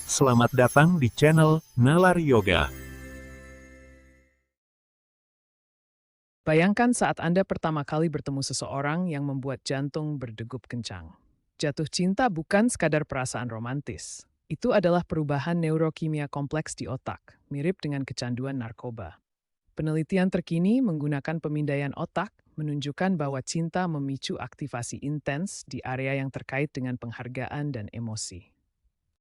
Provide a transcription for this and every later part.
Selamat datang di channel Nalar Yoga. Bayangkan saat Anda pertama kali bertemu seseorang yang membuat jantung berdegup kencang. Jatuh cinta bukan sekadar perasaan romantis. Itu adalah perubahan neurokimia kompleks di otak, mirip dengan kecanduan narkoba. Penelitian terkini menggunakan pemindaian otak menunjukkan bahwa cinta memicu aktivasi intens di area yang terkait dengan penghargaan dan emosi.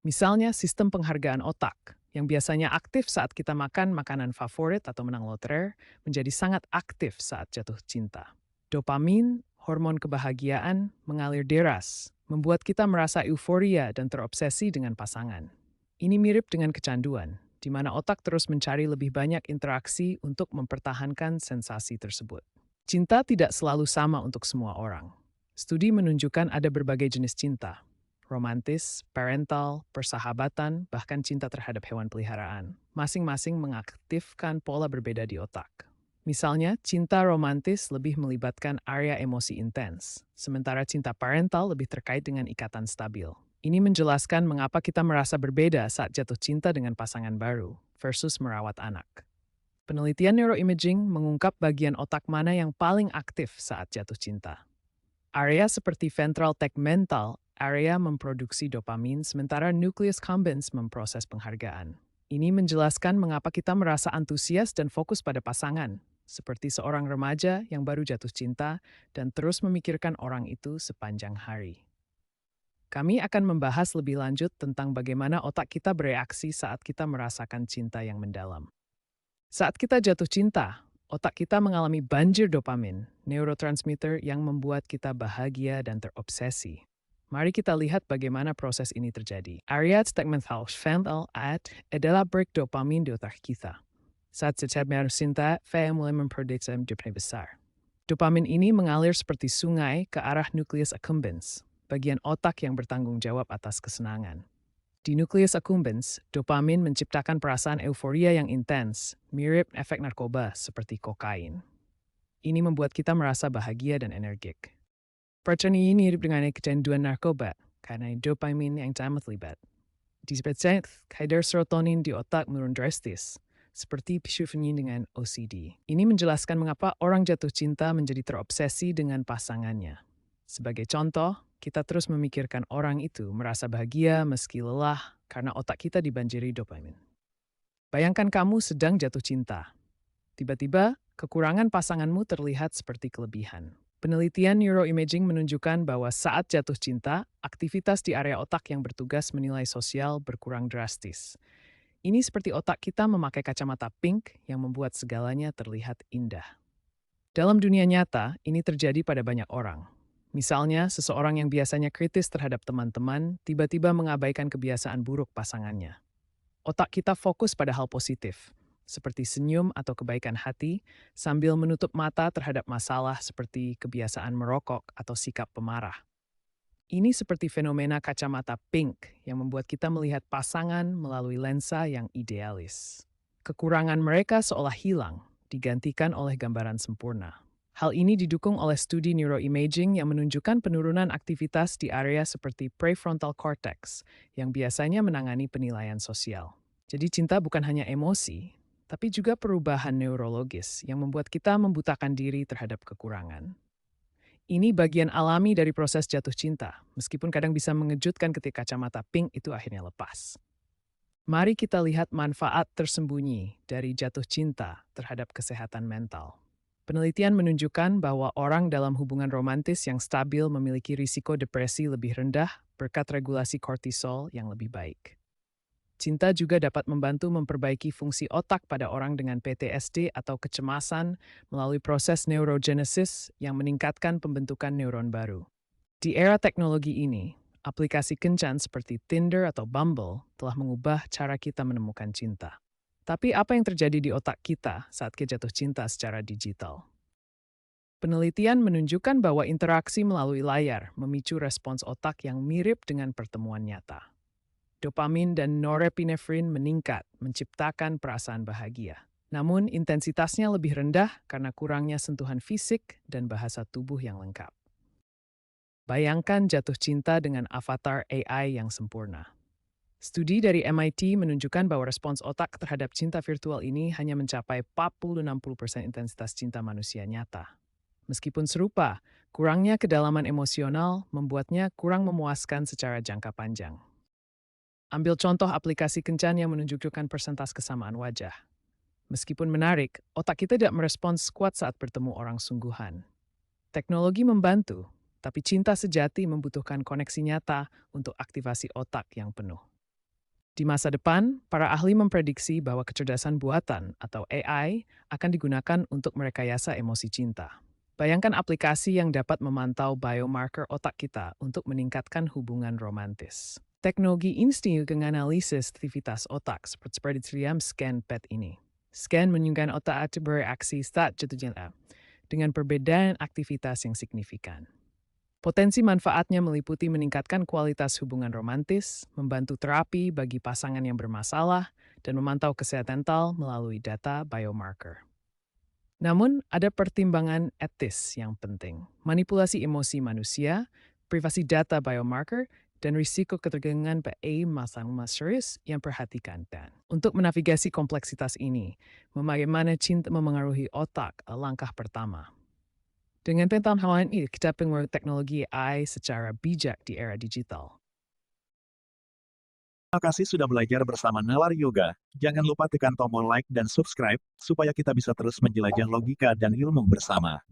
Misalnya sistem penghargaan otak, yang biasanya aktif saat kita makan makanan favorit atau menang lotre, menjadi sangat aktif saat jatuh cinta. Dopamin, hormon kebahagiaan, mengalir deras, membuat kita merasa euforia dan terobsesi dengan pasangan. Ini mirip dengan kecanduan, di mana otak terus mencari lebih banyak interaksi untuk mempertahankan sensasi tersebut. Cinta tidak selalu sama untuk semua orang. Studi menunjukkan ada berbagai jenis cinta, romantis, parental, persahabatan, bahkan cinta terhadap hewan peliharaan. Masing-masing mengaktifkan pola berbeda di otak. Misalnya, cinta romantis lebih melibatkan area emosi intens, sementara cinta parental lebih terkait dengan ikatan stabil. Ini menjelaskan mengapa kita merasa berbeda saat jatuh cinta dengan pasangan baru versus merawat anak. Penelitian neuroimaging mengungkap bagian otak mana yang paling aktif saat jatuh cinta. Area seperti ventral tegmental area memproduksi dopamin, sementara nucleus accumbens memproses penghargaan. Ini menjelaskan mengapa kita merasa antusias dan fokus pada pasangan, seperti seorang remaja yang baru jatuh cinta dan terus memikirkan orang itu sepanjang hari. Kami akan membahas lebih lanjut tentang bagaimana otak kita bereaksi saat kita merasakan cinta yang mendalam. Saat kita jatuh cinta, otak kita mengalami banjir dopamin, neurotransmitter yang membuat kita bahagia dan terobsesi. Mari kita lihat bagaimana proses ini terjadi. Area tegmental adalah break dopamin di otak kita. Saat setiap cinta, saya mulai memproduksi dopamin besar. Dopamin ini mengalir seperti sungai ke arah nucleus accumbens, bagian otak yang bertanggung jawab atas kesenangan. Di nucleus accumbens, dopamin menciptakan perasaan euforia yang intens, mirip efek narkoba seperti kokain. Ini membuat kita merasa bahagia dan energik. Perasaan ini mirip dengan kecanduan narkoba, karena dopamin yang sangat terlibat. Di sebagian kadar serotonin di otak menurun drastis, seperti schizofrenia dengan OCD. Ini menjelaskan mengapa orang jatuh cinta menjadi terobsesi dengan pasangannya. Sebagai contoh, kita terus memikirkan orang itu merasa bahagia meski lelah karena otak kita dibanjiri dopamin. Bayangkan kamu sedang jatuh cinta. Tiba-tiba, kekurangan pasanganmu terlihat seperti kelebihan. Penelitian neuroimaging menunjukkan bahwa saat jatuh cinta, aktivitas di area otak yang bertugas menilai sosial berkurang drastis. Ini seperti otak kita memakai kacamata pink yang membuat segalanya terlihat indah. Dalam dunia nyata, ini terjadi pada banyak orang. Misalnya, seseorang yang biasanya kritis terhadap teman-teman tiba-tiba mengabaikan kebiasaan buruk pasangannya. Otak kita fokus pada hal positif, seperti senyum atau kebaikan hati, sambil menutup mata terhadap masalah seperti kebiasaan merokok atau sikap pemarah. Ini seperti fenomena kacamata pink yang membuat kita melihat pasangan melalui lensa yang idealis. Kekurangan mereka seolah hilang, digantikan oleh gambaran sempurna. Hal ini didukung oleh studi neuroimaging yang menunjukkan penurunan aktivitas di area seperti prefrontal cortex yang biasanya menangani penilaian sosial. Jadi cinta bukan hanya emosi, tapi juga perubahan neurologis yang membuat kita membutakan diri terhadap kekurangan. Ini bagian alami dari proses jatuh cinta, meskipun kadang bisa mengejutkan ketika kacamata pink itu akhirnya lepas. Mari kita lihat manfaat tersembunyi dari jatuh cinta terhadap kesehatan mental. Penelitian menunjukkan bahwa orang dalam hubungan romantis yang stabil memiliki risiko depresi lebih rendah berkat regulasi kortisol yang lebih baik. Cinta juga dapat membantu memperbaiki fungsi otak pada orang dengan PTSD atau kecemasan melalui proses neurogenesis yang meningkatkan pembentukan neuron baru. Di era teknologi ini, aplikasi kencan seperti Tinder atau Bumble telah mengubah cara kita menemukan cinta. Tapi apa yang terjadi di otak kita saat kita jatuh cinta secara digital? Penelitian menunjukkan bahwa interaksi melalui layar memicu respons otak yang mirip dengan pertemuan nyata. Dopamin dan norepinefrin meningkat, menciptakan perasaan bahagia. Namun, intensitasnya lebih rendah karena kurangnya sentuhan fisik dan bahasa tubuh yang lengkap. Bayangkan jatuh cinta dengan avatar AI yang sempurna. Studi dari MIT menunjukkan bahwa respons otak terhadap cinta virtual ini hanya mencapai 40-60% intensitas cinta manusia nyata. Meskipun serupa, kurangnya kedalaman emosional membuatnya kurang memuaskan secara jangka panjang. Ambil contoh aplikasi kencan yang menunjukkan persentase kesamaan wajah. Meskipun menarik, otak kita tidak merespons kuat saat bertemu orang sungguhan. Teknologi membantu, tapi cinta sejati membutuhkan koneksi nyata untuk aktivasi otak yang penuh. Di masa depan, para ahli memprediksi bahwa kecerdasan buatan atau AI akan digunakan untuk merekayasa emosi cinta. Bayangkan aplikasi yang dapat memantau biomarker otak kita untuk meningkatkan hubungan romantis. Teknologi insting menganalisis aktivitas otak seperti triam scan PET ini. Scan menunjukkan otak bereaksi saat jatuh cinta dengan perbedaan aktivitas yang signifikan. Potensi manfaatnya meliputi meningkatkan kualitas hubungan romantis, membantu terapi bagi pasangan yang bermasalah, dan memantau kesehatan mental melalui data biomarker. Namun, ada pertimbangan etis yang penting. Manipulasi emosi manusia, privasi data biomarker, dan risiko ketergantungan pada masalah serius yang perhatikan. Dan untuk menavigasi kompleksitas ini, bagaimana cinta memengaruhi otak langkah pertama. Dengan pengetahuan ini, kita pengaruh teknologi AI secara bijak di era digital. Terima kasih sudah belajar bersama Nalar Yoga. Jangan lupa tekan tombol like dan subscribe, supaya kita bisa terus menjelajah logika dan ilmu bersama.